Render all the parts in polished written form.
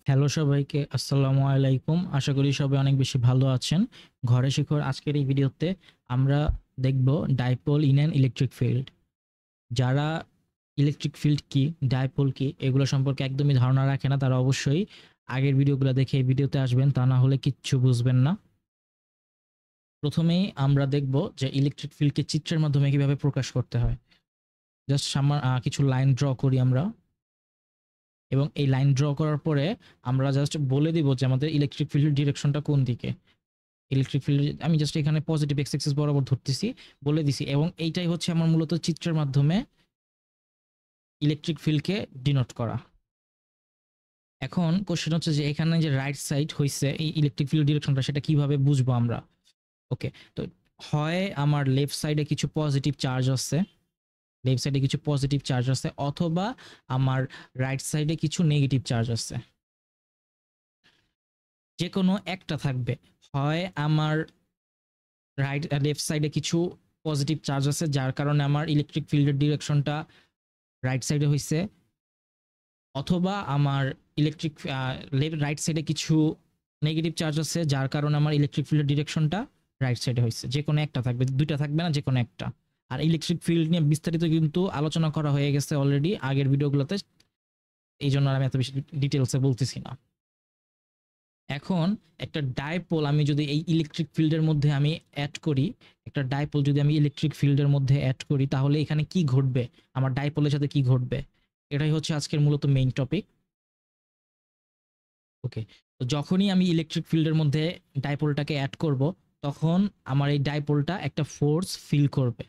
Hello সবাইকে, আসসালামু আলাইকুম। আশা করি সবাই অনেক বেশি ভালো আছেন। ঘরে শিখর আজকের এই ভিডিওতে আমরা দেখব dipole in an electric field. যারা ইলেকট্রিক ফিল্ড কি, ডাইপোল কি এগুলো সম্পর্কে একদমই ধারণা রাখে না তারা অবশ্যই আগের ভিডিওগুলো দেখে এই ভিডিওতে আসবেন, তা না হলে কিচ্ছু বুঝবেন না। প্রথমেই আমরা দেখব যে ইলেকট্রিক ফিল্ডকে চিত্রের মাধ্যমে কিভাবে প্রকাশ করতে হয়। জাস্ট কিছু লাইন ড্র করি আমরা, এবং এই লাইন ড্র করার পরে আমরা জাস্ট বলে দিব যে আমাদের ইলেকট্রিক ফিল্ডের ডিরেকশনটা কোন দিকে। ইলেকট্রিক ফিল্ড আমি জাস্ট এখানে পজিটিভ এক্স অ্যাক্সিস বরাবর ধরতেছি, বলে দিছি, এবং এইটাই হচ্ছে আমার মূলত চিত্রের মাধ্যমে ইলেকট্রিক ফিল্ডকে ডিনোট করা। এখন কোশ্চেন হচ্ছে যে এখানে যে রাইট সাইড হইছে এই ইলেকট্রিক ফিল্ড ডিরেকশনটা, সেটা কিভাবে বুঝবো আমরা? ওকে, তো হয় আমার লেফট সাইডে কিছু পজিটিভ চার্জ আছে, লেফট সাইডে কিছু পজিটিভ চার্জ আছে, অথবা আমার রাইট সাইডে কিছু নেগেটিভ চার্জ আছে। যে কোনো একটা থাকবে। হয় আমার লেফট সাইডে কিছু পজিটিভ চার্জ আছে যার কারণে আমার ইলেকট্রিক ফিল্ডের ডিরেকশনটা রাইট সাইডে হইছে, অথবা আমার ইলেকট্রিক রাইট সাইডে কিছু নেগেটিভ চার্জ আছে যার কারণে আমার ইলেকট্রিক ফিল্ডের ডিরেকশনটা রাইট সাইডে হয়েছে। যে কোনো একটা থাকবে, দুইটা থাকবে না, যে কোনো একটা। আর ইলেকট্রিক ফিল্ড নিয়ে বিস্তারিত কিন্তু আলোচনা করা হয়ে গেছে অলরেডি আগের ভিডিওগুলোতে, এই জন্য আমি এত বেশি ডিটেলসে বলতেছি না। এখন একটা ডাইপোল আমি যদি এই ইলেকট্রিক ফিল্ডের মধ্যে আমি অ্যাড করি, একটা ডাইপোল যদি আমি ইলেকট্রিক ফিল্ডের মধ্যে অ্যাড করি, তাহলে এখানে কি ঘটবে, আমার ডাইপোলের সাথে কি ঘটবে, এটাই হচ্ছে আজকের মূলত মেইন টপিক। ওকে, তো যখনই আমি ইলেকট্রিক ফিল্ডের মধ্যে ডাইপোলটাকে অ্যাড করব, তখন আমার এই ডাইপোলটা একটা ফোর্স ফিল করবে,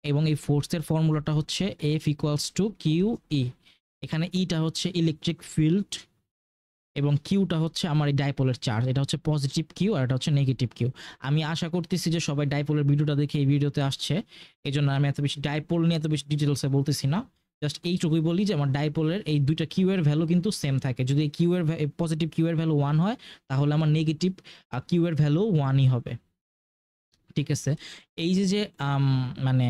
এবং এই ফোর্সের ফর্মুলাটা হচ্ছে F equals to Q E. এখানে ইটা হচ্ছে ইলেকট্রিক ফিল্ড এবং কিউটা হচ্ছে আমার এই ডাইপোলের চার্জ। এটা হচ্ছে পজিটিভ কিউ আর এটা হচ্ছে নেগেটিভ কিউ। আমি আশা করতেছি যে সবাই ডাইপোলের ভিডিওটা দেখে এই ভিডিওতে আসছে, এই জন্য আমি এত বেশি ডাইপোল নিয়ে এত বেশি ডিটেলসে বলতেছি না। জাস্ট এইটুকুই বলি যে আমার ডাইপোলের এই দুইটা কিউ এর ভ্যালু কিন্তু সেম থাকে। যদি কিউ এর পজিটিভ কিউ এর ভ্যালু 1 হয়, তাহলে আমার নেগেটিভ কিউ এর ভ্যালু 1ই হবে। ঠিক আছে, এই যে যে মানে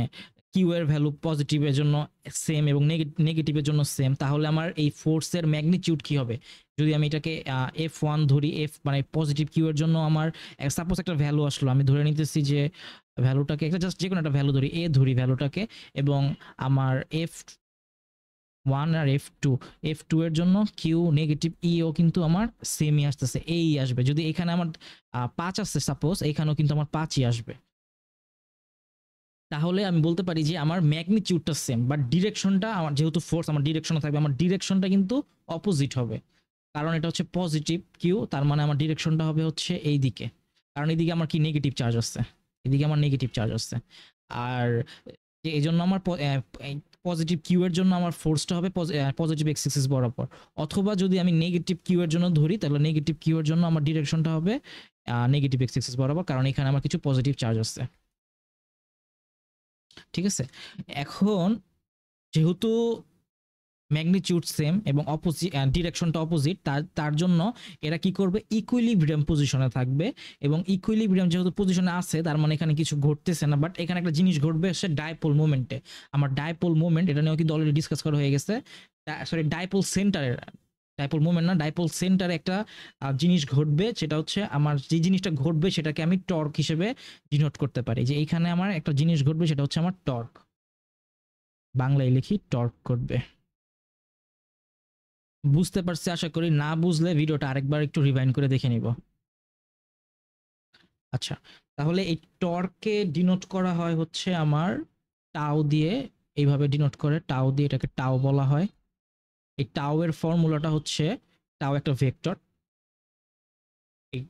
কিউ এর ভ্যালু পজিটিভের জন্য সেম এবং নেগেটিভের জন্য সেম, তাহলে আমার এই ফোর্সের ম্যাগনিটিউড কি হবে? যদি আমি এটাকে F1 ধরি, এফ মানে পজিটিভ কিউ এর জন্য আমার সাপোজ একটা ভ্যালু আসলো, আমি ধরে নিতেছি যে ভ্যালুটাকে একটা জাস্ট যে কোনো একটা ভ্যালু ধরি, এ ধরি ভ্যালুটাকে, এবং আমার F1 আর F2 এর জন্য কিউ নেগেটিভ ইও কিন্তু আমার সেমই আসতেছে, এই আসবে। যদি এখানে আমার 5 আসছে সাপোজ, এখানেও কিন্তু আমার 5ই আসবে। তাহলে আমি বলতে পারি যে আমার ম্যাগনিটিউডটা সেম, বাট ডিরেকশনটা, আমার যেহেতু ফোর্স আমার ডিরেকশনে থাকবে, আমার ডিরেকশনটা কিন্তু অপোজিট হবে। কারণ এটা হচ্ছে পজিটিভ কিউ, তার মানে আমার ডিরেকশনটা হবে হচ্ছে এই দিকে। কারণ এদিকে আমার কি নেগেটিভ চার্জ আসছে, এদিকে আমার নেগেটিভ চার্জ আসছে। আর এই জন্য আমার পজিটিভ কিউ এর জন্য আমার ফোর্সটা হবে পজিটিভ এক্স এক্সিস বরাবর। অথবা যদি আমি নেগেটিভ কিউ এর জন্য ধরি, তাহলে নেগেটিভ কিউ এর জন্য আমার ডিরেকশনটা হবে নেগেটিভ এক্স এক্সিস বরাবর, কারণ এখানে আমার কিছু পজিটিভ চার্জ আসছে। ঠিক আছে, এখন যেহেতু ম্যাগনিটিউড সেম এবং ডিরেকশনটা অপোজিট, তার জন্য এরা কি করবে, ইকুইলিব্রিয়াম পজিশনে থাকবে। এবং ইকুইলিব্রিয়াম যেহেতু পজিশনে আছে, তার মানে এখানে কিছু ঘটতেছে না, বাট এখানে একটা জিনিস ঘটবে, সে ডাইপোল মোমেন্টে। আমার ডাইপোল মোমেন্ট, এটা নিয়েও কিন্তু অলরেডি ডিসকাস করা হয়ে গেছে। সরি, ডাইপোল সেন্টারের, ডাইপোল মোমেন্ট না, ডাইপোল সেন্টারে একটা জিনিস ঘটবে, সেটা হচ্ছে আমার যে জিনিসটা ঘটবে সেটাকে আমি টর্ক হিসেবে ডিনোট করতে পারি। যে এইখানে আমার একটা জিনিস ঘটবে, সেটা হচ্ছে আমার টর্ক। বাংলায় লিখি টর্ক ঘটবে। বুঝতে পারছি আশা করি, না বুঝলে ভিডিওটা আরেকবার একটু রিভাইন্ড করে দেখে নিব। আচ্ছা, তাহলে এই টর্ককে ডিনোট করা হয় হচ্ছে আমার টাও দিয়ে, এইভাবে ডিনোট করে টাও দিয়ে, এটাকে টাও বলা হয়। এই টাও এর ফর্মুলাটা হচ্ছে, টাও একটা ভেক্টর, এই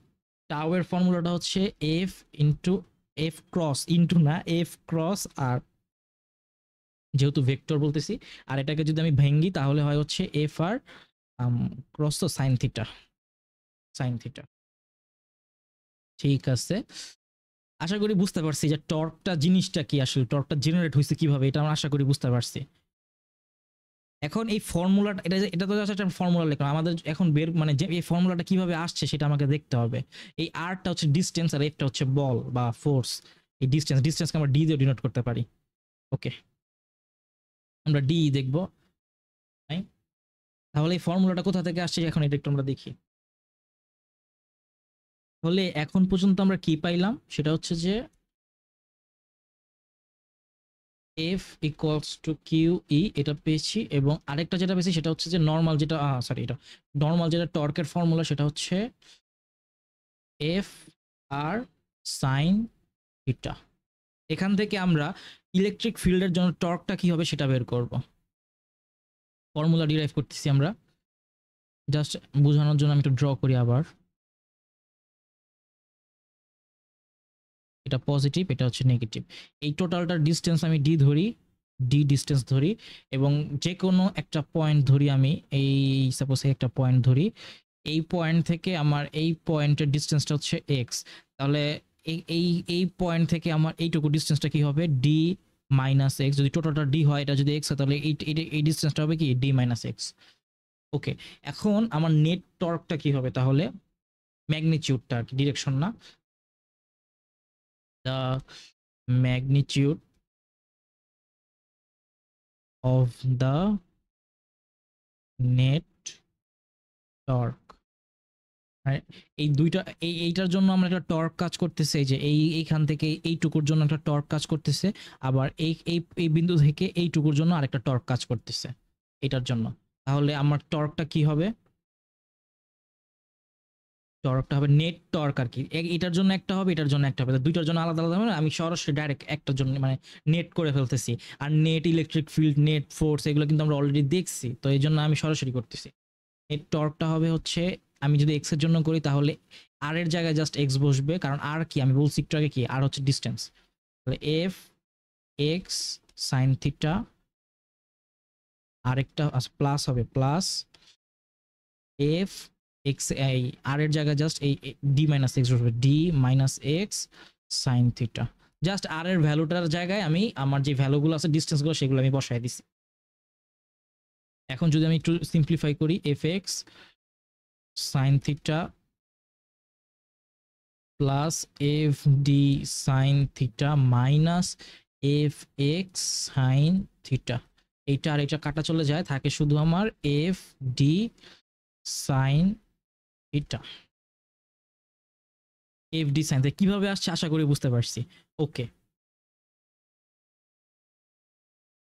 টাও এর ফর্মুলাটা হচ্ছে F into F cross into না, এফ ক্রস আর, যেহেতু ভেক্টর বলতেছি, আর এটাকে যদি আমি ভেঙ্গি তাহলে হয় হচ্ছে এফ আর ক্রস তো সাইন থিটা, সাইন থিটা। ঠিক আছে, আশা করি বুঝতে পারছি যে টর্কটা জিনিসটা কি, আসলে টর্কটা জেনারেট হয়েছে কিভাবে, এটা আমরা আশা করি বুঝতে পারছি। এখন এই ফর্মুলাটা, এটা তো জাস্ট একটা ফর্মুলা লিখলাম, আমাদের এখন বের মানে যে এই ফর্মুলাটা কিভাবে আসছে সেটা আমাকে দেখতে হবে। এই আরটা হচ্ছে ডিস্টেন্স আর এফটা হচ্ছে বল বা ফোর্স। এই ডিস্টেন্সকে আমরা ডি দিয়ে ডিনোট করতে পারি। ওকে, আমরা ডি দেখবো। তাহলে এই ফর্মুলাটা কোথা থেকে আসছে এখন এটা একটু আমরা দেখি। তাহলে এখন পর্যন্ত আমরা কি পাইলাম সেটা হচ্ছে যে F equals to Q E এটা পেয়েছি, এবং আরেকটা যেটা পেয়েছি সেটা হচ্ছে যে নর্মাল যেটা সরি এটা নর্মাল যেটা টর্কের ফর্মুলা সেটা হচ্ছে এফ আর সাইন থিটা। এখান থেকে আমরা ইলেকট্রিক ফিল্ডের জন্য টর্কটা কি হবে সেটা বের করব। ফর্মুলা ডিরাইভ করতেছি আমরা, জাস্ট বোঝানোর জন্য আমি একটু ড্র করি আবার। এটা পজিটিভ, এটা হচ্ছে নেগেটিভ। এই টোটালটার ডিস্টেন্স আমি ডি ধরি, ডি ডিস্টেন্স ধরি, এবং যে কোনো একটা পয়েন্ট ধরি আমি, এই সাপোজ একটা পয়েন্ট ধরি, এই পয়েন্ট থেকে আমার এই পয়েন্টের ডিস্টেন্সটা হচ্ছে এক্স। তাহলে এই এই এই পয়েন্ট থেকে আমার এইটুকু ডিস্টেন্সটা কি হবে, ডি মাইনাস এক্স। যদি টোটালটা ডি হয়, এটা যদি এক্স হয়, তাহলে এই ডিস্টেন্সটা হবে কি ডি মাইনাস এক্স। ওকে, এখন আমার নেট টর্কটা কি হবে তাহলে, ম্যাগনিটিউডটা আর কি, ডিরেকশন না, the magnitude of the net torque. এই দুইটা এইটার জন্য আমরা একটা টর্ক কাজ করতেছে, এই যে এইখান থেকে এইটুকুর জন্য একটা টর্ক কাজ করতেছে, আবার এই বিন্দু থেকে এইটুকুর জন্য আরেকটা টর্ক কাজ করতেছে এটার জন্য। তাহলে আমার টর্কটা কি হবে, টর্কটা হবে নেট টর্ক আর কি। এটার জন্য একটা হবে, এটার জন্য একটা হবে, দুইটার জন্য আলাদা আলাদা হবে না, আমি সরাসরি ডাইরেক্ট একটার জন্য মানে নেট করে ফেলতেছি। আর net electric field, net force, এগুলো কিন্তু আমরা অলরেডি দেখছি, তো এই জন্য আমি সরাসরি করতেছি। এর টর্কটা হবে হচ্ছে, আমি যদি এক্স এর জন্য করি তাহলে আর এর জায়গায় জাস্ট এক্স বসবে, কারণ আর কি আমি বলছি একটু আগে কি, আর হচ্ছে ডিস্টেন্স। তাহলে এফ এক্স সাইন থিটা, আরেকটা প্লাস হবে, প্লাস এফ এক্স, এই আর এর জায়গায় জাস্ট এই ডি মাইনাস এক্স বসবে, D minus X sine theta. Just আর এর ভ্যালুটার জায়গায় আমি আমার যে ভ্যালুগুলো আছে ডিস্টেন্সগুলো সেগুলো আমি বসাই দিছি। এখন যদি আমি একটু সিম্পলিফাই করি, F X sine theta plus F D sine theta minus F X sine theta, এইটা আর এটা কাটা চলে যায়, থাকে শুধু আমার F D sine theta. F D sine theta কিভাবে আসছে আশা করি বুঝতে পারছি। ওকে,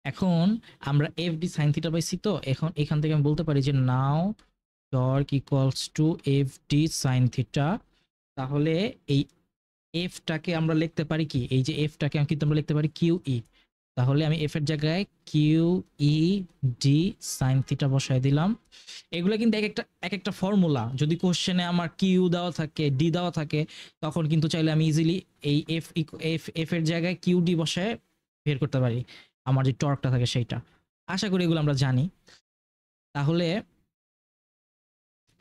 এখন আমরা এফ ডি সাইন থিটা পাইছি, তো এখন এখান থেকে আমি বলতে পারি যে now torque equals to F D sine theta. তাহলে এই এফটাকে আমরা লিখতে পারি কি, এই যে এফটাকে আমি কিন্তু আমরা লিখতে পারি কিউ ই। তাহলে আমি এফ এর জায়গায় Q E D sine theta বসাই দিলাম। এগুলো কিন্তু এক একটা ফর্মুলা, যদি কোশ্চেনে আমার কিউ দেওয়া থাকে, ডি দেওয়া থাকে, তখন কিন্তু চাইলে আমি ইজিলি এই এফ এফ এফ এর জায়গায় কিউ ডি বসায় বের করতে পারি আমার যে টর্কটা থাকে সেইটা। আশা করি এগুলো আমরা জানি। তাহলে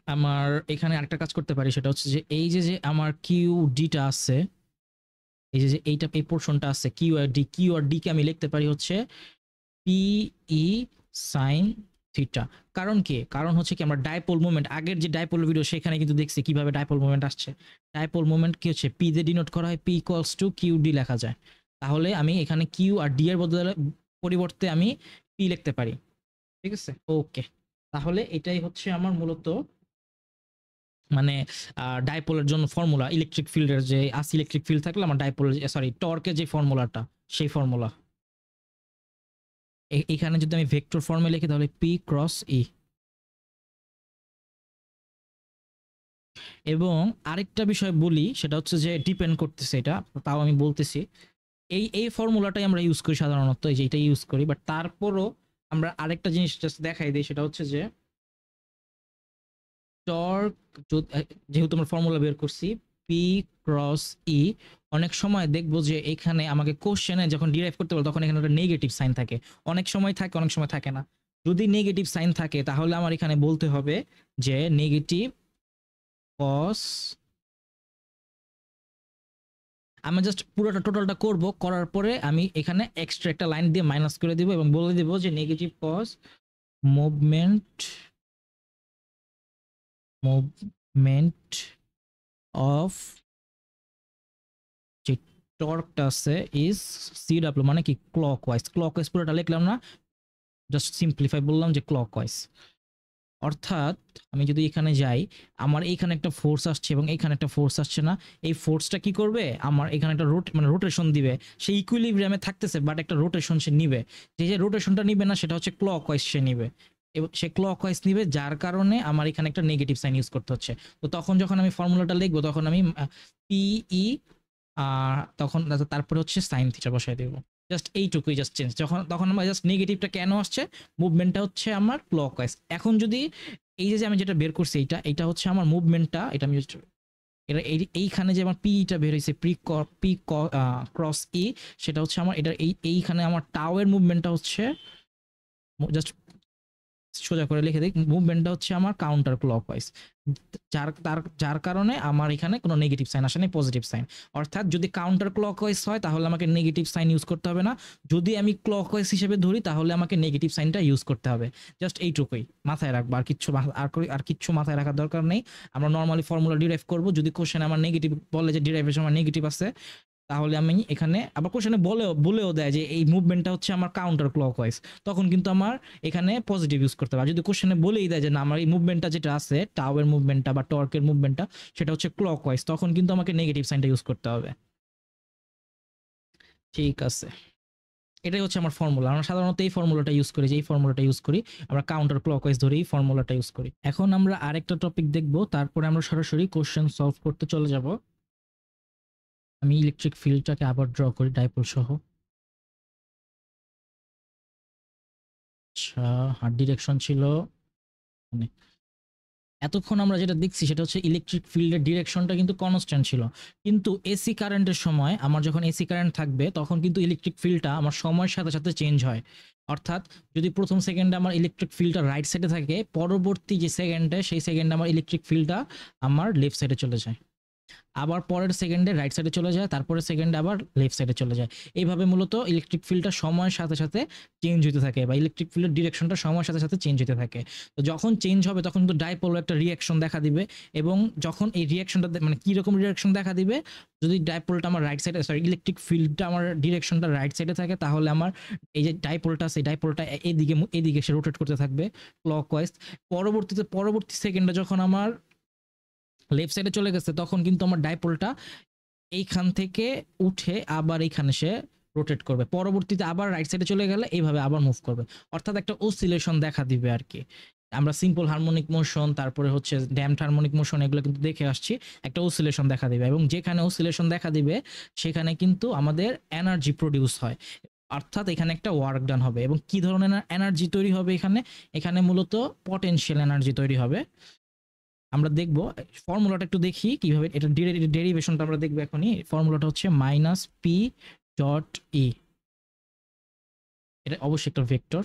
আমার এখানে আরেকটা কাজ করতে পারি, সেটা হচ্ছে যে এই যে আমার কিউ ডিটা আছে, এই যে এইটা এই পোর্শনটা আছে কিউ আর ডি কে আমি লিখতে পারি হচ্ছে পি ই সাইন থিটা। কারণ কি, কারণ হচ্ছে কি আমরা ডাইপোল মোমেন্ট, আগের যে ডাইপোল ভিডিও সেখানে কিন্তু দেখছি কিভাবে ডাইপোল মোমেন্ট আসছে। ডাইপোল মোমেন্ট কি হচ্ছে, পি দিয়ে ডিনোট করা হয়, P equals to Q D লেখা যায়। তাহলে আমি এখানে কিউ আর ডি এর বদলে পরিবর্তে আমি পি লিখতে পারি। ঠিক আছে, ওকে। তাহলে এটাই হচ্ছে আমার মূলত মানে ডাইপোলের জন্য ফর্মুলা, ইলেকট্রিক ফিল্ডের যে ইলেকট্রিক ফিল্ড থাকলে আমার ডাইপোল সরি টর্কের যে ফর্মুলাটা, সেই ফর্মুলা। এখানে যদি আমি ভেক্টর ফর্মে লিখি তাহলে পি ক্রস ই। এবং আরেকটা বিষয় বলি, সেটা হচ্ছে যে ডিপেন্ড করতেছে এটা, তাও আমি বলতেছি এই ফর্মুলাটাই আমরা ইউজ করি সাধারণত, এই যে এটা ইউজ করি, বাট তারপরও আমরা আরেকটা জিনিস জাস্ট দেখাই দিই, সেটা হচ্ছে যে টর্ক, যেহেতু আমরা ফর্মুলা বের করছি পি ক্রস ই, অনেক সময় দেখবো যে এখানে আমাকে কোশ্চেনে যখন ডিরাইভ করতে বলে তখন এখানে একটা নেগেটিভ সাইন থাকে, অনেক সময় থাকে অনেক সময় থাকে না। যদি নেগেটিভ সাইন থাকে তাহলে আমার এখানে বলতে হবে যে নেগেটিভ কস, আমি জাস্ট পুরোটা টোটালটা করব, করার পরে আমি এখানে এক্সট্রা একটা লাইন দিয়ে মাইনাস করে দিব এবং বলে দিব যে negative cos movement movement of যে টর্কটা আছে ইজ সি ডাব্লিউ, মানে কি ক্লকওয়াইজ। ক্লকওয়াইজ পুরোটা লিখলাম না, জাস্ট সিম্পলিফাই বললাম যে ক্লকওয়াইজ। অর্থাৎ আমি যদি এখানে যাই, আমার এইখানে একটা ফোর্স আসছে এবং এইখানে একটা ফোর্স আসছে না, এই ফোর্সটা কি করবে, আমার এখানে একটা রোটেশন দিবে, সে ইকুইলিব্রিয়ামে থাকতেছে বাট একটা রোটেশন সে নিবে, যে রোটেশনটা নিবে না সেটা হচ্ছে ক্লকওয়াইজ সে নিবে, এবং সে ক্লকওয়াইজ নিবে, যার কারণে আমার এখানে একটা নেগেটিভ সাইন ইউজ করতে হচ্ছে। তো তখন যখন আমি ফর্মুলাটা লিখবো তখন আমি পিই তখন তারপরে হচ্ছে সাইন থিটা বসাই দেবো, জাস্ট এইটুকুই, জাস্ট চেঞ্জ, যখন তখন আমার জাস্ট নেগেটিভটা কেন আসছে, মুভমেন্টটা হচ্ছে আমার ক্লকওয়াইজ। এখন যদি এই যে আমি যেটা বের করছি, এইটা হচ্ছে আমার মুভমেন্টটা, এটা আমি এটা এইখানে যে আমার পিটা বের হয়েছে, পি ক্রস ই, সেটা হচ্ছে আমার এটা এইখানে আমার টাও এর মুভমেন্টটা হচ্ছে, জাস্ট সোজা করে লিখে দিই, মুভমেন্টটা হচ্ছে আমার কাউন্টার ক্লকওয়াইজ, যার কারণে আমার এখানে কোনো নেগেটিভ সাইন আসে না, পজিটিভ সাইন। অর্থাৎ যদি কাউন্টার ক্লকওয়াইজ হয় তাহলে আমাকে নেগেটিভ সাইন ইউজ করতে হবে না, যদি আমি ক্লকওয়াইজ হিসেবে ধরি তাহলে আমাকে নেগেটিভ সাইনটা ইউজ করতে হবে। জাস্ট এইটুকুই মাথায় রাখবো, আর কিচ্ছু মাথায় রাখার দরকার নেই। আমরা নর্মালি ফর্মুলা ডিরাইভ করব, যদি কোশ্চেন আমার নেগেটিভ বলে যে ডিরাইভেশন আমার নেগেটিভ আছে, তাহলে আমি এখানে আবার কোশ্চেনে বলেও দেয় যে এই মুভমেন্টটা হচ্ছে আমার কাউন্টার ক্লকওয়াইজ, তখন কিন্তু আমার এখানে পজিটিভ ইউজ করতে হবে। আর যদি কোশ্চেনে বলেই দেয় যে না, আমার এই মুভমেন্টটা যেটা আছে, টাওয়ের মুভমেন্টটা বা টর্কের মুভমেন্টটা, সেটা হচ্ছে ক্লকওয়াইজ, তখন কিন্তু আমাকে নেগেটিভ সাইনটা ইউজ করতে হবে। ঠিক আছে, এটাই হচ্ছে আমার ফর্মুলা। আমরা সাধারণত এই ফর্মুলাটা ইউজ করি, যে এই ফর্মুলাটা ইউজ করি, আমরা কাউন্টার ক্লকওয়াইজ ধরে এই ফর্মুলাটা ইউজ করি। এখন আমরা আরেকটা টপিক দেখব, তারপরে আমরা সরাসরি কোশ্চেন সলভ করতে চলে যাব। আমি ইলেকট্রিক ফিল্ডটাকে আবার ড্র করি ডাইপোল সহ। আচ্ছা, হার্ড ডিরেকশন ছিল, মানে এতক্ষণ আমরা যেটা দেখছি সেটা হচ্ছে ইলেকট্রিক ফিল্ডের ডিরেকশনটা কিন্তু কনস্ট্যান্ট ছিল, কিন্তু এসি কারেন্টের সময় আমার যখন এসি কারেন্ট থাকবে তখন কিন্তু ইলেকট্রিক ফিল্ডটা আমার সময়ের সাথে সাথে চেঞ্জ হয়। অর্থাৎ যদি প্রথম সেকেন্ডে আমার ইলেকট্রিক ফিল্ডটা রাইট সাইডে থাকে, পরবর্তী যে সেকেন্ডে সেই সেকেন্ডে আমার ইলেকট্রিক ফিল্ডটা আমার লেফট সাইডে চলে যায়, আবার পরের সেকেন্ডে রাইট সাইডে চলে যায়, তারপরে সেকেন্ডে আবার লেফট সাইডে চলে যায়। এইভাবে মূলত ইলেকট্রিক ফিল্ডটা সময়ের সাথে সাথে চেঞ্জ হতে থাকে, বা ইলেকট্রিক ফিল্ডের ডিরেকশনটা সময়ের সাথে সাথে চেঞ্জ হতে থাকে। তো যখন চেঞ্জ হবে তখন কিন্তু ডাইপোল একটা রিয়াকশন দেখা দিবে, এবং যখন এই রিয়াকশনটা মানে কীরকম রিয়াকশন দেখা দিবে, যদি ডাইপোলটা আমার রাইট সাইডে, সরি ইলেকট্রিক ফিল্ডটা আমার ডিরেকশনটা রাইট সাইডে থাকে, তাহলে আমার এই যে ডাইপোলটা, সেই ডাইপোলটা এদিকে সে রোটেট করতে থাকবে ক্লকওয়াইজ। পরবর্তী সেকেন্ডে যখন আমার লেফট সাইডে চলে গেছে, তখন কিন্তু আমার ডাইপোলটা এইখান থেকে উঠে আবার এইখানে সে রোটেট করবে, পরবর্তীতে আবার রাইট সাইডে চলে গেলে এইভাবে আবার মুভ করবে, অর্থাৎ একটা অসিলেশন দেখা দিবে আর কি। আমরা সিম্পল হারমোনিক মোশন, তারপরে হচ্ছে ড্যাম্পড হারমোনিক মোশন, এগুলো কিন্তু দেখে আসছি, একটা অসিলেশন দেখা দিবে, এবং যেখানে অসিলেশন দেখা দিবে সেখানে কিন্তু আমাদের এনার্জি প্রডিউস হয়, অর্থাৎ এখানে একটা ওয়ার্ক ডান হবে। এবং কি ধরনের এনার্জি তৈরি হবে এখানে, এখানে মূলত পটেনশিয়াল এনার্জি তৈরি হবে। আমরা দেখব ফর্মুলাটা, একটু দেখি কিভাবে এটা ডেরিভেশনটা আমরা দেখবো এখনই। ফর্মুলাটা হচ্ছে মাইনাস পি ডট ই, এটা অবশ্যই একটা ভেক্টর।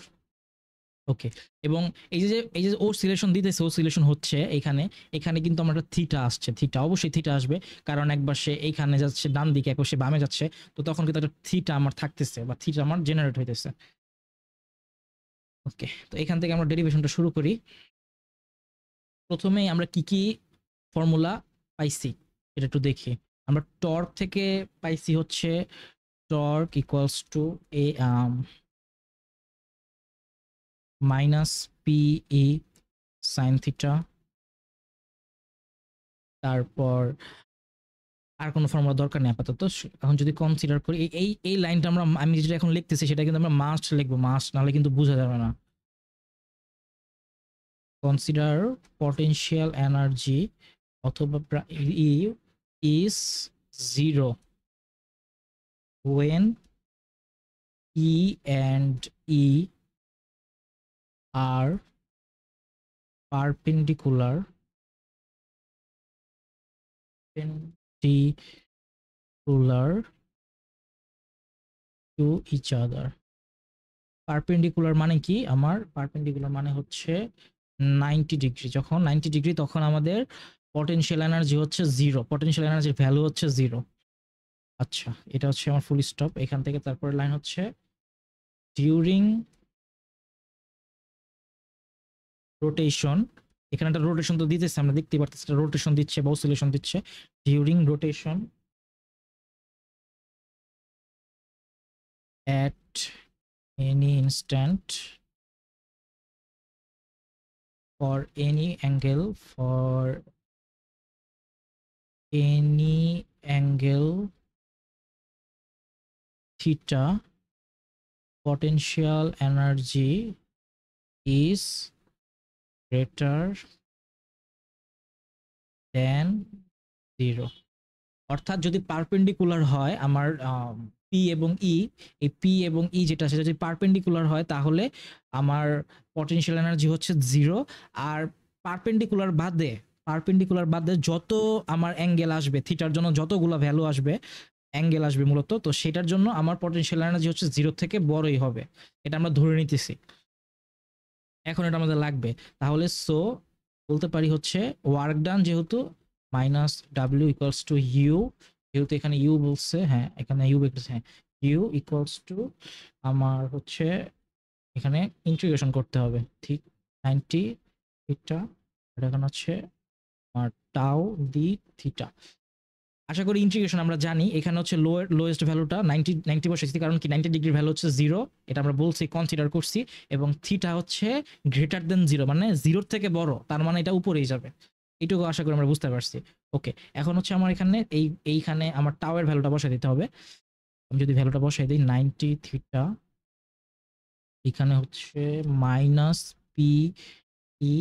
ওকে, এবং এই যে অসিলেশন দিতেছে, অসিলেশন হচ্ছে এখানে, এখানে কিন্তু আমার একটা থিটা আসছে, থিটা অবশ্যই থিটা আসবে, কারণ একবার সে এইখানে যাচ্ছে ডান দিকে, একবার সে বামে যাচ্ছে, তো তখন কিন্তু একটা থিটা আমার থাকতেছে, বা থিটা আমার জেনারেট হইতেছে। ওকে, তো এখান থেকে আমরা ডেরিভেশনটা শুরু করি। প্রথমেই আমরা কি কি ফর্মুলা পাইছি এটা একটু দেখি। আমরা টর্ক থেকে পাইছি হচ্ছে torque equals to A minus PE sine theta. তারপর আর কোনো ফর্মুলা দরকার নেই আপাতত। এখন যদি কনসিডার করি এই লাইনটা আমি যেটা এখন লিখতেছি সেটা কিন্তু আমরা মাস্ট লিখবো, মাস্ট, নাহলে কিন্তু বোঝা যাবে না। কনসিডার পটেনশিয়াল এনার্জি অথবা E is zero when E and E are perpendicular to each other. Perpendicular মানে কি, আমার পারপেন্ডিকুলার মানে হচ্ছে 90 ডিগ্রি, যখন 90 ডিগ্রি তখন আমাদের পটেনশিয়াল এনার্জি হচ্ছে জিরো, পটেনশিয়াল এনার্জির ভ্যালু হচ্ছে জিরো। আচ্ছা, এটা হচ্ছে আমার ফুল স্টপ। এখান থেকে তারপরে লাইন হচ্ছে ডিউরিং রোটেশন, এখানে একটা রোটেশন তো দিতেছে, আমরা দেখতে পারতেছি একটা রোটেশন দিচ্ছে বা অসিলেশন দিচ্ছে। During rotation at any instant for any angle, for any angle theta, potential energy is greater than 0। অর্থাৎ যদি পারপেন্ডিকুলার হয় আমার পি এবং ই, এই পি এবং ই যেটা সেটা যদি পারপেন্ডিকুলার হয় তাহলে আমার পটেনশিয়াল এনার্জি হচ্ছে 0। আর পারপেন্ডিকুলার বাদে যত আমার অ্যাঙ্গেল আসবে থিটার জন্য, যতগুলো ভ্যালু আসবে, অ্যাঙ্গেল আসবে মূলত, তো সেটার জন্য আমার পটেনশিয়াল এনার্জি হচ্ছে 0 থেকে বড়ই হবে। এটা আমরা ধরে নিতেছি, এখন এটা আমাদের লাগবে। তাহলে সো বলতে পারি হচ্ছে ওয়ার্ক ডান যেহেতু minus W equals to U, যেহেতু এখানে ইউ বলছে, হ্যাঁ এখানে ইউ বলতেছে, হ্যাঁ ইউ ইকুয়ালস টু আমার হচ্ছে এখানে ইন্টিগ্রেশন করতে হবে, ঠিক 90 থিটা, এটা এখানে হচ্ছে আমার টাউ ডি থিটা। আশা করি ইন্টিগ্রেশন আমরা জানি। এখানে হচ্ছে লোয়েস্ট ভ্যালুটা 90 বসেছি, কারণ কি 90 ডিগ্রির ভ্যালু হচ্ছে 0, এটা আমরা বলছি, কনসিডার করছি। এবং থিটা হচ্ছে গ্রেটার দেন 0, মানে 0 থেকে বড়, তার মানে এটা উপরেই যাবে। এইটুকু আশা করি আমরা বুঝতে পারছি। ওকে, এখন হচ্ছে আমার এখানে এইখানে আমার টাওয়ার ভ্যালুটা বসাই দিতে হবে। আমি যদি ভ্যালুটা বসাই দিই 90 থিটা, এখানে হচ্ছে minus P E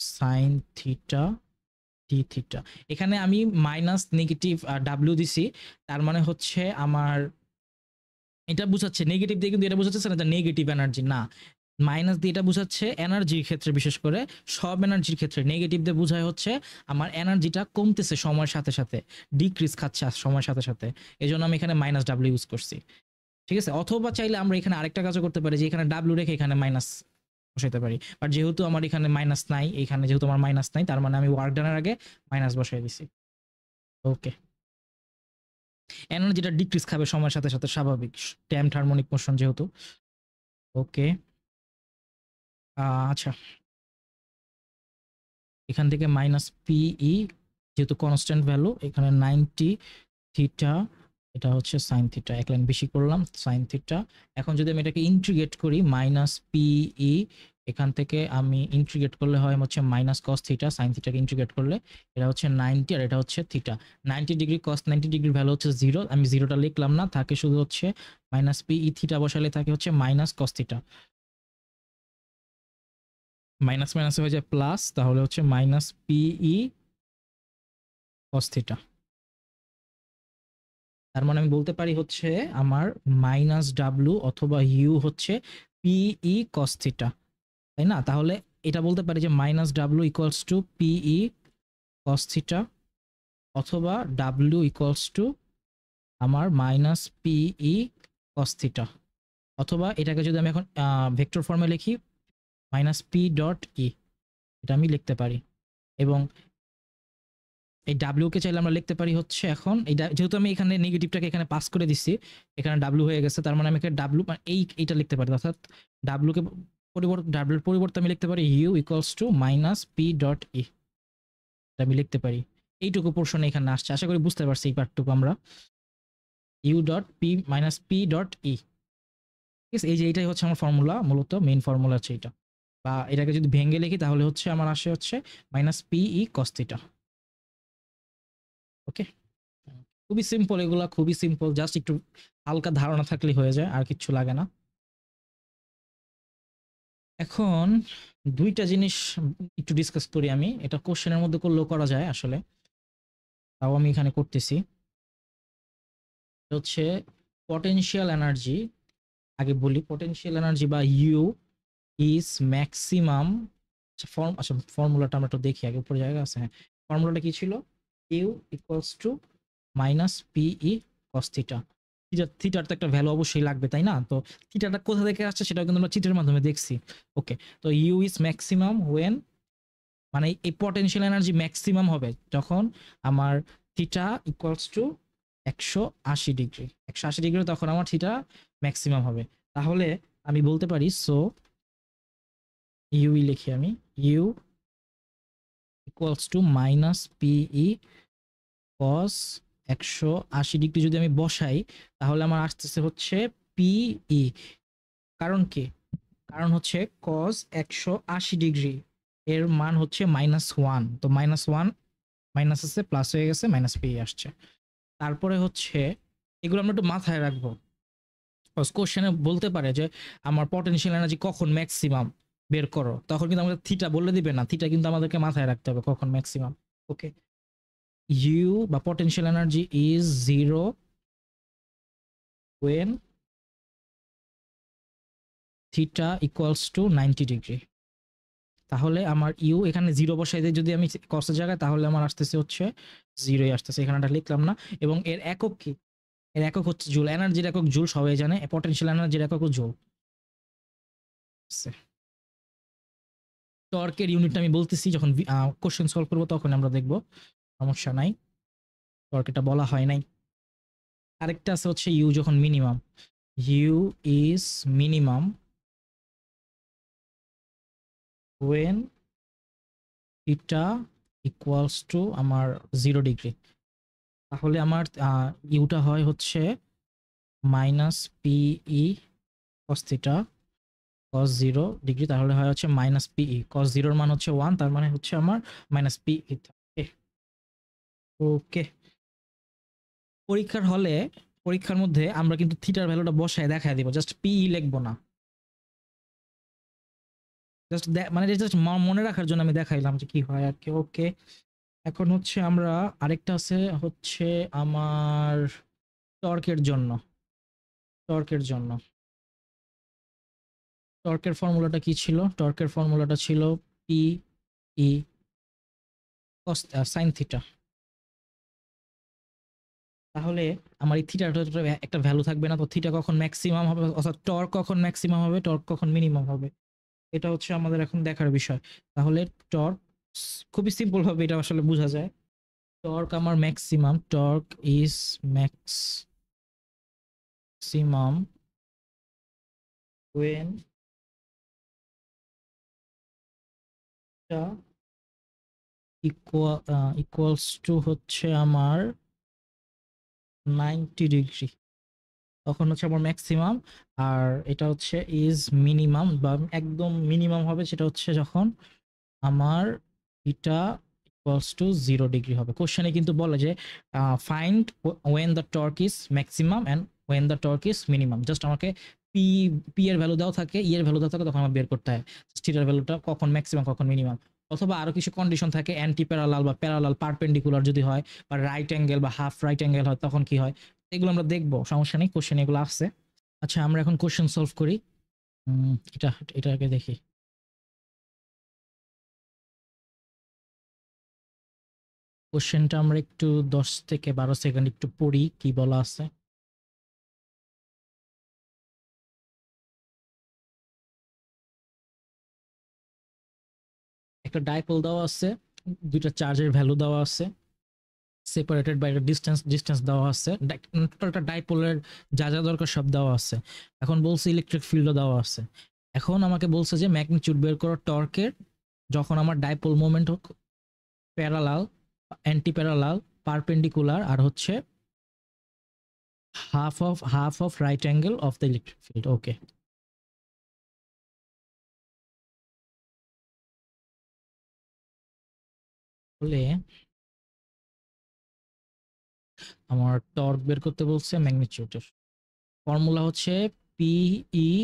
sine theta D theta. এখানে আমি মাইনাস নেগেটিভ ডাব্লিউ দিছি, তার মানে হচ্ছে আমার এটা বুঝাচ্ছে নেগেটিভ দিয়ে, কিন্তু এটা বুঝাচ্ছে না নেগেটিভ এনার্জি না। মাইনাস দিয়ে এটা বুঝাচ্ছে এনার্জির ক্ষেত্রে, বিশেষ করে সব এনার্জির ক্ষেত্রে। নেগেটিভ দিয়ে বোঝায় হচ্ছে আমার এনার্জিটা কমতেছে সময়ের সাথে সাথে, ডিক্রিজ খাচ্ছে সময়ের সাথে সাথে, এই জন্য আমি এখানে মাইনাস ডাব্লিউ ইউজ করছি। ঠিক আছে, অথবা চাইলে আমরা এখানে আরেকটা কাজও করতে পারি, যে এখানে ডাব্লিউ রেখে এখানে মাইনাস বসাইতে পারি। বাট যেহেতু আমার এখানে মাইনাস নাই, এখানে যেহেতু আমার মাইনাস নাই, তার মানে আমি ওয়ার্ক ডানের আগে মাইনাস বসাই দিছি। ওকে, এনার্জিটা ডিক্রিজ খাবে সময়ের সাথে সাথে, স্বাভাবিক, টাইম হারমোনিক মোশন যেহেতু। ওকে, আচ্ছা, এখান থেকে মাইনাস পিই যেহেতু কনস্ট্যান্ট ভ্যালু, এখানে 90 থিটা, এটা হচ্ছে সাইন থিটা, এক লাইন বেশি করলাম, সাইন থিটা। এখন যদি আমি এটাকে ইন্টিগ্রেট করি মাইনাস পিই, এখান থেকে আমি ইন্টিগ্রেট করলে হয় হচ্ছে মাইনাস কস থিটা, সাইন থিটাকে ইন্টিগ্রেট করলে এটা হচ্ছে 90 আর এটা হচ্ছে থিটা। 90 ডিগ্রি কস 90 ডিগ্রির ভ্যালু হচ্ছে 0, আমি 0টা লিখলাম না, থাকে শুধু হচ্ছে মাইনাস পিই, থিটা বসালে থাকে হচ্ছে minus cos theta, minus minus হয়ে যায় প্লাস, তাহলে হচ্ছে মাইনাস পিই কস থিটা। তার মানে আমি বলতে পারি হচ্ছে আমার মাইনাস ডাব্লিউ অথবা ইউ হচ্ছে পিই কস থিটা, তাই না? তাহলে এটা বলতে পারি যে minus W equals to PE cos theta, অথবা ডাব্লিউ ইকুয়ালস টু আমার মাইনাস পিই কস থিটা, অথবা এটাকে যদি আমি এখন ভেক্টর ফর্মে লিখি মাইনাস পি ডট ই, এটা আমি লিখতে পারি। এবং এই ডাব্লিউ কে চাইলে আমরা লিখতে পারি হচ্ছে এখন যেহেতু আমি এখানে নেগেটিভটাকে এখানে পাস করে দিচ্ছি, এখানে ডাব্লিউ হয়ে গেছে, তার মানে আমি এখানে ডাব্লিউ এইটা লিখতে পারি, অর্থাৎ ডাব্লিউ কে ডাব্লিউর পরিবর্তে আমি লিখতে পারি U equals to minus P dot E, এটা আমি লিখতে পারি। এইটুকু পোর্শন এখানে আসছে, আশা করি বুঝতে পারছি এই পার্টটুকু আমরা। U dot P minus P dot E, ঠিক আছে, এই যে এইটাই হচ্ছে আমার ফর্মুলা, মূলত মেইন ফর্মুলা হচ্ছে এটা। বা এটাকে যদি ভেঙে লিখি তাহলে হচ্ছে আমার আসে হচ্ছে মাইনাস পিই কস থিটা। ওকে, খুবই সিম্পল, এগুলা খুবই সিম্পল, জাস্ট একটু হালকা ধারণা থাকলে হয়ে যায়, আর কিচ্ছু লাগে না। এখন দুইটা জিনিস একটু ডিসকাস করি আমি, এটা কোশ্চেনের মধ্যে করলেও করা যায় আসলে, তাও আমি এখানে করতেছি। হচ্ছে পটেনশিয়াল এনার্জি, আগে বলি পটেনশিয়াল এনার্জি বা ইউ ইজ ম্যাক্সিমাম। আচ্ছা ফর্মুলাটা আমরা একটু দেখি আগে, উপরে জায়গা আছে, হ্যাঁ ফর্মুলাটা কি ছিল, U equals to minus PE cos theta. থিটার তো একটা ভ্যালু অবশ্যই লাগবে, তাই না? তো থিটাটা কোথা থেকে আসছে সেটাও কিন্তু আমরা চিত্রের মাধ্যমে দেখছি। ওকে, তো ইউ ইজ ম্যাক্সিমাম ওয়েন, মানে এই পটেনশিয়াল এনার্জি ম্যাক্সিমাম হবে যখন আমার theta equals two 180 degree, 180 degree তখন আমার থিটা ম্যাক্সিমাম হবে। তাহলে আমি বলতে পারি সো ইউ লিখি আমি, U equals to minus PE cos 180 degree যদি আমি বসাই, তাহলে আমার আসতেছে হচ্ছে পিই। কারণ কি? কারণ হচ্ছে কস 180 ডিগ্রি, এর মান হচ্ছে -1, তো -1 মাইনাস আছে প্লাস হয়ে গেছে মাইনাস পি আসছে। তারপরে হচ্ছে এগুলো আমরা একটু মাথায় রাখবো, কোশ্চেনে বলতে পারে যে আমার পটেনশিয়াল এনার্জি কখন ম্যাক্সিমাম বের করো, তখন কিন্তু আমাদের থিটা বলে দিবে না, থিটা কিন্তু আমাদেরকে মাথায় রাখতে হবে কখন ম্যাক্সিমাম। ওকে, ইউ বা potential energy is 0 when theta equals two 90 degree. তাহলে আমার ইউ এখানে 0 বসাই দিয়ে যদি আমি কসের জায়গায়, তাহলে আমার আসতেছে হচ্ছে 0ই আসতেছে, এখানে একটা লিখলাম না। এবং এর একক কি? এর একক হচ্ছে জুল, এনার্জির একক জুল, সবাই জানে পটেনশিয়াল এনার্জির একক জুল। টর্কের ইউনিটটা আমি বলতেছি যখন কোশ্চেন সলভ করবো তখন আমরা দেখবো, সমস্যা নাই, টর্ক এটা বলা হয় নাই। আরেকটা আছে হচ্ছে ইউ যখন minimum, U is minimum when theta equals to আমার 0 ডিগ্রি। তাহলে আমার ইউটা হয় হচ্ছে minus PE cos theta cos 0 degree, তাহলে হয় হচ্ছে মাইনাস পিই কস 0 মান হচ্ছে 1, তার মানে হচ্ছে আমার মাইনাস পিই। ওকে, পরীক্ষার হলে পরীক্ষার মধ্যে আমরা কিন্তু থিটার ভ্যালুটা বসায় দেখায় দিব, জাস্ট পিই লিখবো না, জাস্ট মানে জাস্ট মনে রাখার জন্য আমি দেখাইলাম যে কি হয় আর কি। ওকে, এখন হচ্ছে আমরা আরেকটা আছে হচ্ছে আমার টর্কের জন্য, টর্কের জন্য টর্কের ফর্মুলাটা কি ছিল? টর্কের ফর্মুলাটা ছিল পি ই কস সাইন থিটা। তাহলে আমার এই থিটার একটা ভ্যালু থাকবে না, তো থিটা কখন ম্যাক্সিমাম হবে, অর্থাৎ টর্ক কখন ম্যাক্সিমাম হবে, টর্ক কখন মিনিমাম হবে, এটা হচ্ছে আমাদের এখন দেখার বিষয়। তাহলে টর্ক খুবই সিম্পল ভাবে এটা আসলে বোঝা যায়, টর্ক আমার maximum, torque is maximum when equals to হচ্ছে আমার 90 ডিগ্রি, তখন হচ্ছে আমার ম্যাক্সিমাম। আর এটা হচ্ছে ইজ মিনিমাম বা একদম মিনিমাম হবে, সেটা হচ্ছে যখন আমার এটা ইকুয়ালস টু 0 ডিগ্রি হবে। কোশ্চেনে কিন্তু বলে যে find when the torque is maximum and when the torque is minimum, just আমাকে পি পি এর ভ্যালু দেওয়া থাকে, ই এর ভ্যালু দেওয়া থাকে, তখন আমার বের করতে হয় থিটার ভ্যালুটা কখন ম্যাক্সিমাম কখন মিনিমাম। অথবা আরো কিছু কন্ডিশন থাকে, অ্যান্টি প্যারালাল বা প্যারালাল পারপেন্ডিকুলার যদি হয়, বা রাইট অ্যাঙ্গেল বা হাফ রাইট অ্যাঙ্গেল হয়, তখন কি হয়, এগুলো আমরা দেখবো, সমস্যা নেই, কোশ্চেন এগুলো আসছে। আচ্ছা, আমরা এখন কোশ্চেন সলভ করি। এটা এটাকে দেখি। কোশ্চেনটা আমরা একটু 10 থেকে 12 সেকেন্ড একটু পড়ি কি বলা আছে। একটা ডাইপোল দেওয়া আছে, দুইটা চার্জের ভ্যালু দেওয়া আছে, সেপারেটেড বাই ডিস্টেন্স ডিস্টেন্স দেওয়া আছে, টোটালটা ডাইপোলের যা যা দরকার সব দেওয়া আছে। এখন বলছে ইলেকট্রিক ফিল্ডও দেওয়া আছে। এখন আমাকে বলছে যে ম্যাগনিটিউড বের করো টর্কের যখন আমার ডাইপোল মোমেন্ট হোক প্যারালাল, অ্যান্টি প্যারালাল, পারপেন্ডিকুলার, আর হচ্ছে half of right angle of the electric field. Okay, বলে আমার টর্ক বের করতে বলছে ম্যাগনিটিউডের, ফর্মুলা হচ্ছে পিই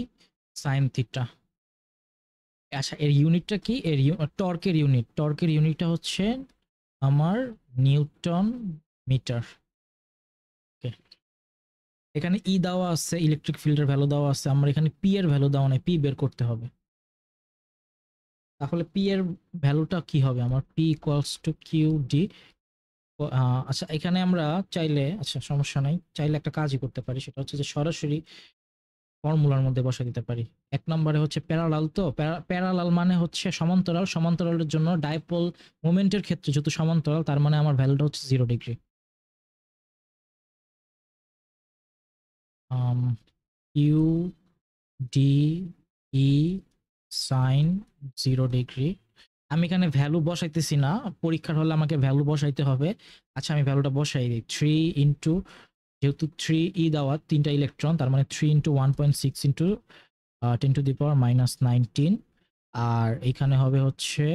সাইন থিটা। আচ্ছা, এর ইউনিটটা কি? এর টর্কের ইউনিটটা হচ্ছে আমার নিউটন মিটার। ওকে, এখানে ই দেওয়া আছে, ইলেকট্রিক ফিল্ডের ভ্যালু দেওয়া আছে, আমার এখানে পি এর ভ্যালু দেওয়া নাই, পি বের করতে হবে। তাহলে পি এর ভ্যালুটা কি হবে আমার? P equals to Q D. আচ্ছা, এখানে আমরা চাইলে, আচ্ছা সমস্যা নাই, চাইলে একটা কাজই করতে পারি, সেটা হচ্ছে যে সরাসরি ফর্মুলার মধ্যে বসে দিতে পারি। এক নম্বরে হচ্ছে প্যারালাল, তো প্যারালাল মানে হচ্ছে সমান্তরাল, সমান্তরালের জন্য ডাইপোল মোমেন্টের ক্ষেত্রে যেহেতু সমান্তরাল, তার মানে আমার ভ্যালুটা হচ্ছে 0 degree. U D E sine 0 degree. আমি এখানে ভ্যালু বসাইতেছি না, পরীক্ষার হলে আমাকে ভ্যালু বসাইতে হবে। আচ্ছা, আমি ভ্যালুটা বসাই দিই, 3 ইন্টু, যেহেতু 3 ই দেওয়া, 3টা ইলেকট্রন, তার মানে 3 ইন্টু 1.6 ইন্টু 10 টু দি পাওয়ার -19 আর এখানে হবে হচ্ছে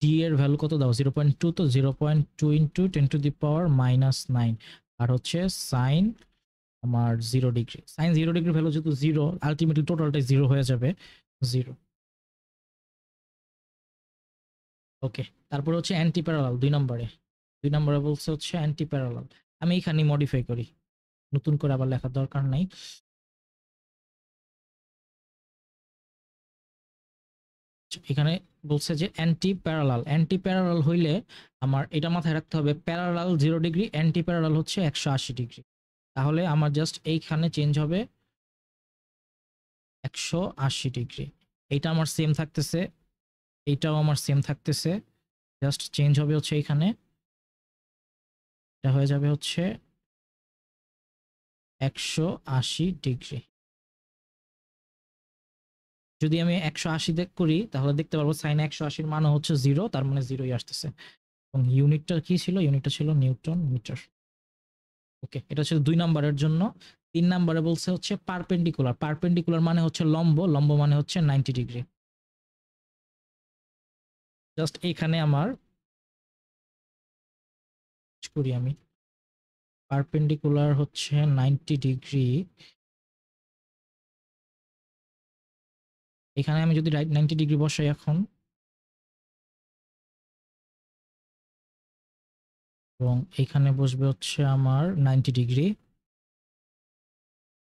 ডি এর ভ্যালু কত দাও 0.2, তো 0.2 ইন্টু 10⁻⁻৯ আর হচ্ছে সাইন আমার 0 ডিগ্রি। সাইন 0 ডিগ্রি ভ্যালু যেহেতু 0, আলটিমেটলি টোটালটাই 0 হয়ে যাবে, 0। ওকে, তারপরে হচ্ছে অ্যান্টি প্যারালাল 2 নম্বরে। 2 নম্বরে বলছে হচ্ছে অ্যান্টি প্যারালাল। আমি এখানে মডিফাই করি, নতুন করে আবার লেখার দরকার নাই। এখানে বলছে যে অ্যান্টি প্যারালাল। অ্যান্টি প্যারালাল হইলে আমার এটা মাথায় রাখতে হবে, প্যারালাল 0 ডিগ্রি, অ্যান্টি প্যারালাল হচ্ছে 180 ডিগ্রি। তাহলে আমার জাস্ট এইখানে চেঞ্জ হবে 180 ডিগ্রি। এইটা আমার সেম থাকতেছে, এইটাও আমার সেম থাকতেছে, জাস্ট চেঞ্জ হবে হচ্ছে এইখানে, এটা হয়ে যাবে হচ্ছে 180 ডিগ্রি। যদি আমি 180 করি তাহলে দেখতে পারবো সাইন 180-র মানও হচ্ছে 0, তার মানে 0ই আসতেছে। এবং ইউনিটটা কি ছিল? ইউনিটটা ছিল নিউটন মিটার। ওকে, এটা ছিল 2 নম্বরের জন্য। 3 নম্বরে বলছে হচ্ছে পারপেন্ডিকুলার। পারপেন্ডিকুলার মানে হচ্ছে লম্ব, লম্ব মানে হচ্ছে 90 ডিগ্রি। জাস্ট এখানে আমার করি আমি, পারপেন্ডিকুলার হচ্ছে 90 ডিগ্রি। এখানে আমি যদি 90 ডিগ্রি বসাই এখন, এবং এখানে বসবে হচ্ছে আমার 90 ডিগ্রি।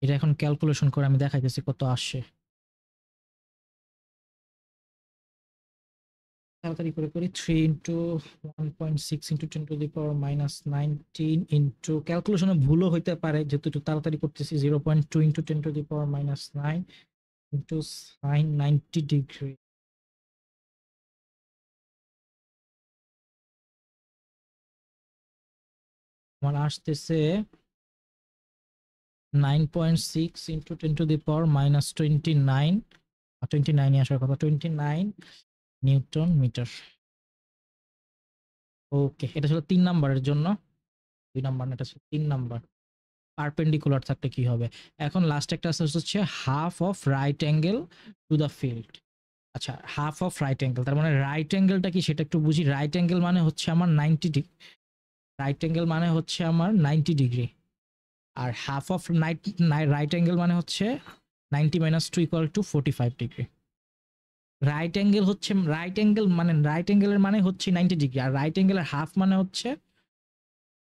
এটা এখন ক্যালকুলেশন করে আমি দেখাইতেছি কত আসে। তাড়াতাড়ি করে করি। 3 ইন্টু 1.6 ইন্টু 10⁻⁻19 ইন্টু, ক্যালকুলেশনে ভুলও হইতে পারে যেহেতু একটু তাড়াতাড়ি করতেছি, 0.2 ইন্টু 10⁻⁹ ইন্টু সাইন 90 ডিগ্রি। আমার আসতেছে 9.6 ইন্টু 10⁻⁻29, 29 আসার কথা, 29 নিউটন মিটার। ওকে, এটা ছিল 3 নম্বরের জন্য। 2 নম্বর না, এটা ছিল 3 নম্বর। পারপেন্ডিকুলার থাকলে কি হবে? এখন লাস্ট একটা আছে হচ্ছে half of right angle to the field. আচ্ছা, হাফ অফ রাইট অ্যাঙ্গেল, তার মানে রাইট অ্যাঙ্গেলটা কি সেটা একটু বুঝি। রাইট অ্যাঙ্গেল মানে হচ্ছে আমার 90 ডিগ্রি। রাইট অ্যাঙ্গেল মানে হচ্ছে আমার 90 ডিগ্রি। আর হাফ অফ রাইট অ্যাঙ্গেল মানে হচ্ছে 90 - 2 = 45 ডিগ্রি। রাইট অ্যাঙ্গেল হচ্ছে, রাইট অ্যাঙ্গেল মানে রাইট অ্যাঙ্গেলের মানে হচ্ছে 90 ডিগ্রি, আর রাইট অ্যাঙ্গেলের হাফ মানে হচ্ছে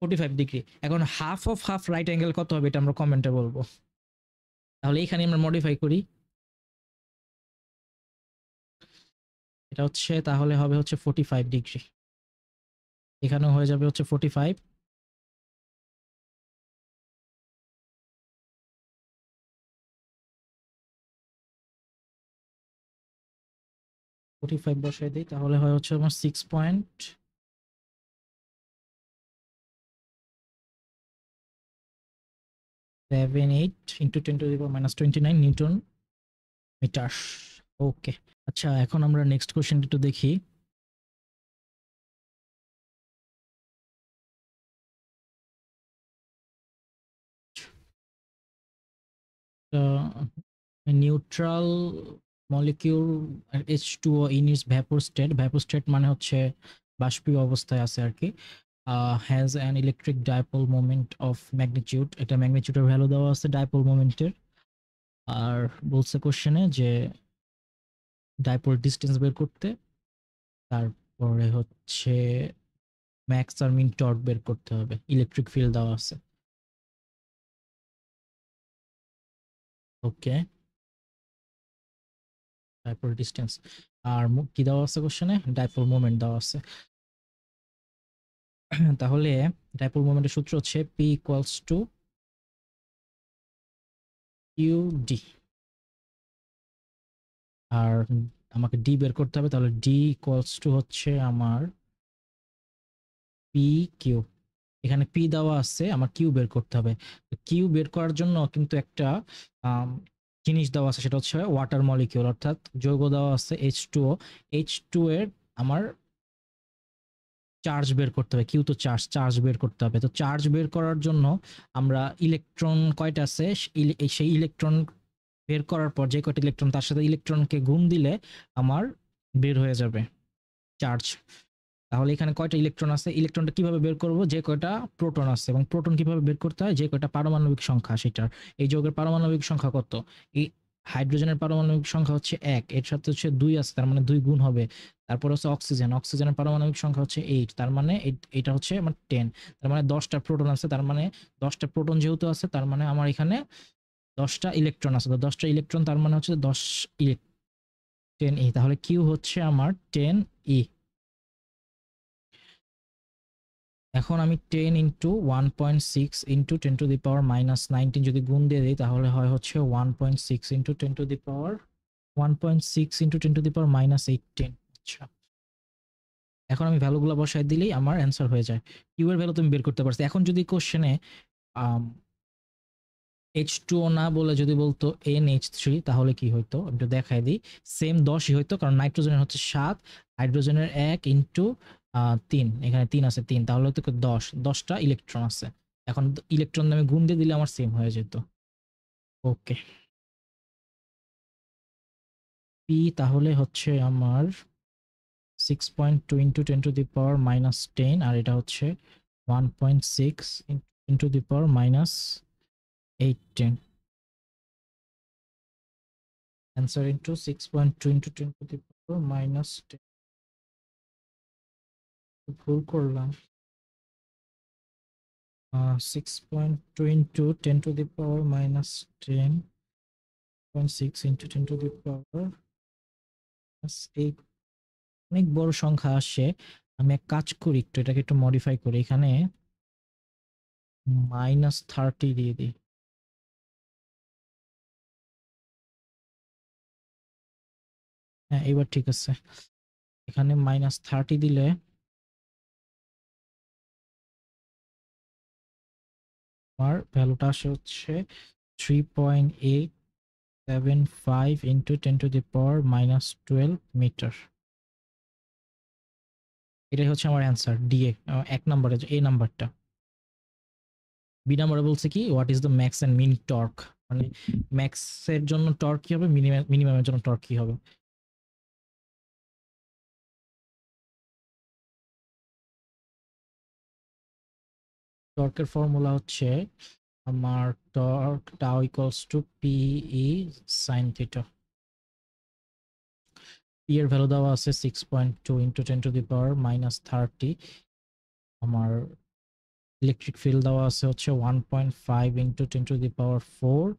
45 ডিগ্রি। এখন half of half right angle কত হবে এটা আমরা কমেন্টে বলবো। তাহলে এখানে আমরা মডিফাই করি, এটা হচ্ছে তাহলে হবে হচ্ছে 45 ডিগ্রি। এখানেও হয়ে যাবে হচ্ছে 45। 45 বসাই দিই, তাহলে হয় হচ্ছে আমার 6.78 ইন্টু 10⁻⁻29 নিউটন মিটার। ওকে, আচ্ছা এখন আমরা নেক্সট কোশ্চেন একটু দেখি। Neutral molecule H2O in it's vapour state. Vapour state মানে হচ্ছে বাষ্পীয় অবস্থায় আছে আর কি। Has an electric dipole moment of magnitude. এটা ম্যাগনিটিউডের ভ্যালু দেওয়া আছে ডাইপোল মোমেন্টের। আর বলছে কোশ্চেনে যে ডাইপোল ডিস্টেন্স বের করতে, তারপরে হচ্ছে ম্যাক্স আর মিন টর্ক বের করতে হবে, ইলেকট্রিক ফিল্ড দেওয়া আছে। ওকে, ডাইপোল ডিস্টেন্স আর কি দেওয়া আছে কোশ্চেনে? ডাইপোল মোমেন্ট দেওয়া আছে। তাহলে ডাইপোল মোমেন্টের সূত্র হচ্ছে P = QD। আর আমাকে ডি বের করতে হবে, তাহলে ডি হচ্ছে আমার পি কিউ। এখানে পি দেওয়া আছে, আমার কিউ বের করতে হবে। কিউ বের করার জন্য কিন্তু একটা জিনিস দেওয়া আছে, সেটা হচ্ছে ওয়াটার মলিকিউল, অর্থাৎ যৌগ দেওয়া আছে H2O। H2 এর আমার চার্জ বের করতে হবে। কিউ তো চার্জ, চার্জ বের করতে হবে। তো চার্জ বের করার জন্য আমরা ইলেকট্রন কয়টা আছে সেই ইলেকট্রন বের করার পর যে কয়টা ইলেকট্রন তার সাথে ইলেকট্রনকে গুণ দিলে আমার বের হয়ে যাবে চার্জ। তাহলে এখানে কয়টা ইলেকট্রন আছে, ইলেকট্রনটা কিভাবে বের করব, যে কয়টা প্রোটন আছে, এবং প্রোটন কিভাবে বের করতে হয়, যে কয়টা পারমাণবিক সংখ্যা সেটার। এই যৌগের পারমাণবিক সংখ্যা কত, এই হাইড্রোজেনের পারমাণবিক সংখ্যা হচ্ছে 1, এর সাথে হচ্ছে 2 আছে, তার মানে 2 গুণ হবে। তারপর হচ্ছে অক্সিজেন, অক্সিজেনের পারমাণবিক সংখ্যা হচ্ছে 8, তার মানে এটা হচ্ছে আমার 10, তার মানে 10টা প্রোটন আছে, তার মানে 10টা প্রোটন যেহেতু আছে তার মানে আমার এখানে 10টা ইলেকট্রন আছে, তো 10টা ইলেকট্রন তার মানে হচ্ছে 10 10e, তাহলে কিউ হচ্ছে আমার 10e। এখন আমি 10 ইন্টু 1.6 ইন্টু 10⁻⁻19 যদি গুণ দিয়ে দিই তাহলে হয় হচ্ছে 1.6 ইন্টু 1.6 ইন্টু 10⁻⁻18। আচ্ছা, এখন আমি ভ্যালুগুলো বসাই দিলেই আমার অ্যান্সার হয়ে যায়। কিউ এর ভ্যালু তুমি বের করতে পারছো। এখন যদি কোশ্চেনে H2O না বলে যদি বলতো NH3 তাহলে কি হইতো একটু দেখাই দিই। সেম 10ই হইতো, কারণ নাইট্রোজেনের হচ্ছে 7, হাইড্রোজেনের 1 ইন্টু 3, এখানে 3 আছে 3, তাহলে হয়তো 10টা ইলেকট্রন আছে। এখন ইলেকট্রন আমি গুণ দিয়ে দিলে আমার সেম হয়ে যেত। ওকে, পি তাহলে হচ্ছে আমার 6.2 ইন্টু 10⁻⁻10, আর এটা হচ্ছে 1.6 ইন্টু 10⁻⁻18। Answer into 6.2 into 10⁻⁻10. ভুল করলাম। 6.2 into 10⁻⁻10.6 into 10⁻⁸ অনেক বড় সংখ্যা আসে। আমি এক কাজ করি, একটু এটাকে একটু মডিফাই করি, এখানে -30 দিয়ে দিই। হ্যাঁ, এবার ঠিক আছে। এখানে -30 দিলে আমার ভ্যালুটা আসে হচ্ছে 3.875 into 10⁻⁻12 মিটার। এটাই হচ্ছে আমার অ্যান্সার, ডিএ। এক নম্বরে এ নাম্বারটা। বি নাম্বারে বলছে কি, what is the max and mean torque, মানে ম্যাক্স এর জন্য টর্ক কি হবে, মিনিমামের জন্য টর্ক কি হবে। টর্কের ফর্মুলা হচ্ছে আমার torque tau equals to PE sine theta. P এর ভ্যালু দেওয়া আছে 6.2 ইন্টু 10⁻⁻30। আমার ইলেকট্রিক ফিল্ড দেওয়া আছে হচ্ছে 1.5 ইন্টু 10⁻⁴,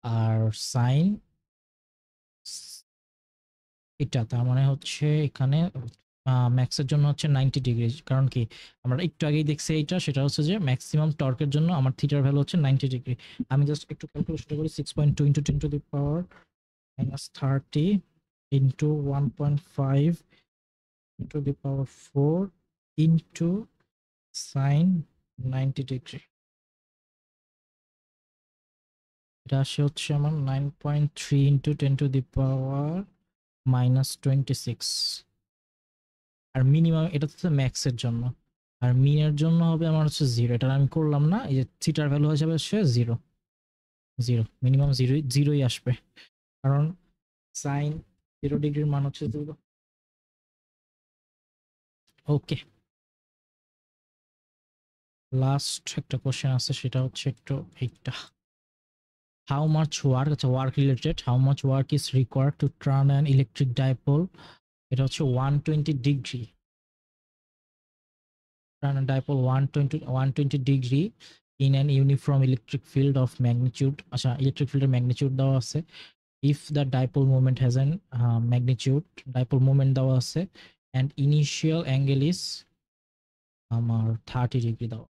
আর সাইন এটা তার মানে হচ্ছে এখানে ম্যাক্সের জন্য হচ্ছে 90 ডিগ্রি। কারণ কি, আমরা একটু আগেই দেখছি এইটা, সেটা হচ্ছে যে ম্যাক্সিমাম টর্কের জন্য আমার থিটার ভ্যালু হচ্ছে 90 ডিগ্রি। আমি জাস্ট একটু ক্যালকুলেশন করি, 6.2 into 10⁻⁻30 into 1.5 10⁻⁴ into sign 90 degree, এটা আসে হচ্ছে আমার 9.3 ইন্টু 10⁻⁻26। আর মিনিমাম এটা হচ্ছে ম্যাক্স এর জন্য, আর মিনের জন্য হবে আমার হচ্ছে 0। এটা আমি করলাম না, এই যে থিটার ভ্যালু হয়ে যাবে হচ্ছে 0, মিনিমাম 0ই আসবে, কারণ সাইন 0 ডিগ্রির মান হচ্ছে 0। ওকে, লাস্ট একটা কোশ্চেন আছে, সেটা হচ্ছে একটু এইটা। হাউ মাচ ওয়ার্ক, আচ্ছা work related, how much work is required to turn an electric dipole, এটা হচ্ছে 120 degree, turn a dipole 120 degree in an uniform electric field of magnitude, আচ্ছা ইলেকট্রিক ফিল্ডের ম্যাগনিটিউড দেওয়া আছে। if the dipole moment has an magnitude, dipole moment দেওয়া আছে, and initial angle is আমার 30 degree দেওয়া।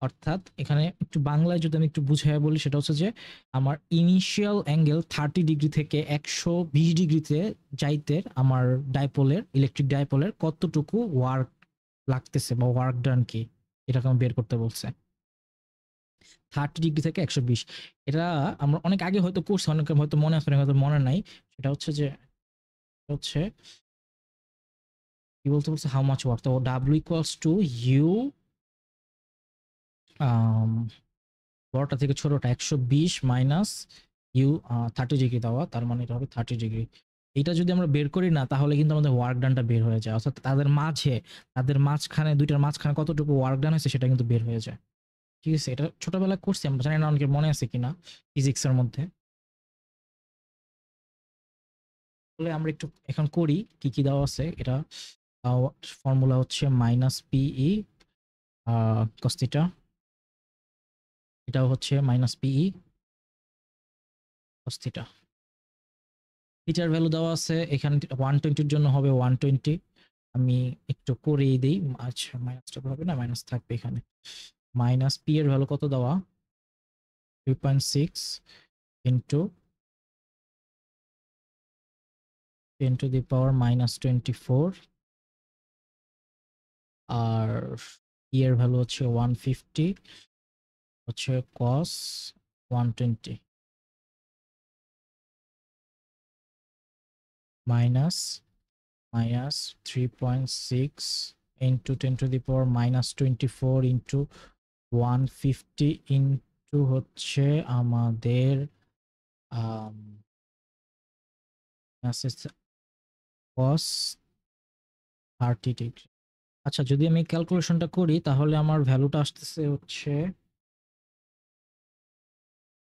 অর্থাৎ এখানে একটু বাংলায় যদি আমি একটু বুঝাই বলি, সেটা হচ্ছে যে আমার ইনিশিয়াল অ্যাঙ্গেল 30 ডিগ্রি থেকে 120 ডিগ্রিতে যাইতে আমার ডাইপোলের, ইলেকট্রিক ডাইপোলের কতটুকু ওয়ার্ক লাগতেছে বা ওয়ার্ক ডান কি, এটাকে আমি বের করতে বলছে। 30 ডিগ্রি থেকে 120, এটা আমরা অনেক আগে হয়তো করছি, অনেকের হয়তো মনে আছে, হয়তো মনে নাই। সেটা হচ্ছে যে হচ্ছে কি বলতে বলছে, হাউ মাচ ওয়ার্ক, তো ডাব্লিউ ইকুয়ালস টু ইউ, বড়টা থেকে ছোটটা 120 মাইনাস ইউ 30 ডিগ্রি দেওয়া, তার মানে এটা হবে 30 ডিগ্রি। এটা যদি আমরা বের করি না তাহলে কিন্তু আমাদের ওয়ার্ক ডানটা বের হয়ে যায়, অর্থাৎ তাদের মাঝখানে দুইটার মাঝখানে কতটুকু ওয়ার্ক ডান হয়েছে সেটা কিন্তু বের হয়ে যায়। ঠিক আছে, এটা ছোটবেলায় করছি আমরা, জানি না অনেকের মনে আছে কিনা ফিজিক্সের মধ্যে। তাহলে আমরা একটু এখন করি কি কি দেওয়া আছে এটা। ফর্মুলা হচ্ছে মাইনাস পিই কস থিটা, এটাও হচ্ছে মাইনাস পিই কস থিটা। থিটার ভ্যালু দেওয়া আছে এখানে 120 এর জন্য হবে 120। আমি একটু করেই দেই, আচ্ছা মাইনাসটা হবে না, মাইনাস থাকবে এখানে। মাইনাস পি এর ভ্যালু কত দেওয়া, 3.6 into 10 to the power minus 24, আর পি এর ভ্যালু হচ্ছে 150, হচ্ছে cos 120 minus minus 3.6 into 10 to the power minus 24 into 150 into হচ্ছে আমাদের কস 30 ডিগ্রি। আচ্ছা যদি আমি ক্যালকুলেশনটা করি তাহলে আমার ভ্যালুটা আসতেছে হচ্ছে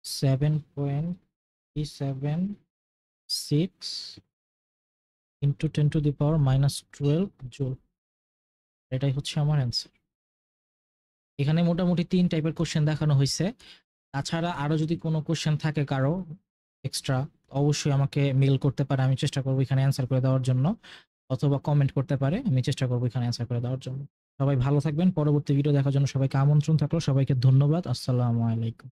7.376 into 10 to the power minus 12 joule. এটাই হচ্ছে আমার অ্যান্সার। এখানে মোটামুটি 3 টাইপের কোশ্চেন দেখানো হয়েছে। তাছাড়া আরো যদি কোনো কোশ্চেন থাকে কারো এক্সট্রা, অবশ্যই আমাকে মেল করতে পারে, আমি চেষ্টা করবো এখানে অ্যান্সার করে দেওয়ার জন্য, অথবা কমেন্ট করতে পারে, আমি চেষ্টা করবো এখানে অ্যান্সার করে দেওয়ার জন্য। সবাই ভালো থাকবেন, পরবর্তী ভিডিও দেখার জন্য সবাইকে আমন্ত্রণ থাকলো, সবাইকে ধন্যবাদ, আসসালামু আলাইকুম।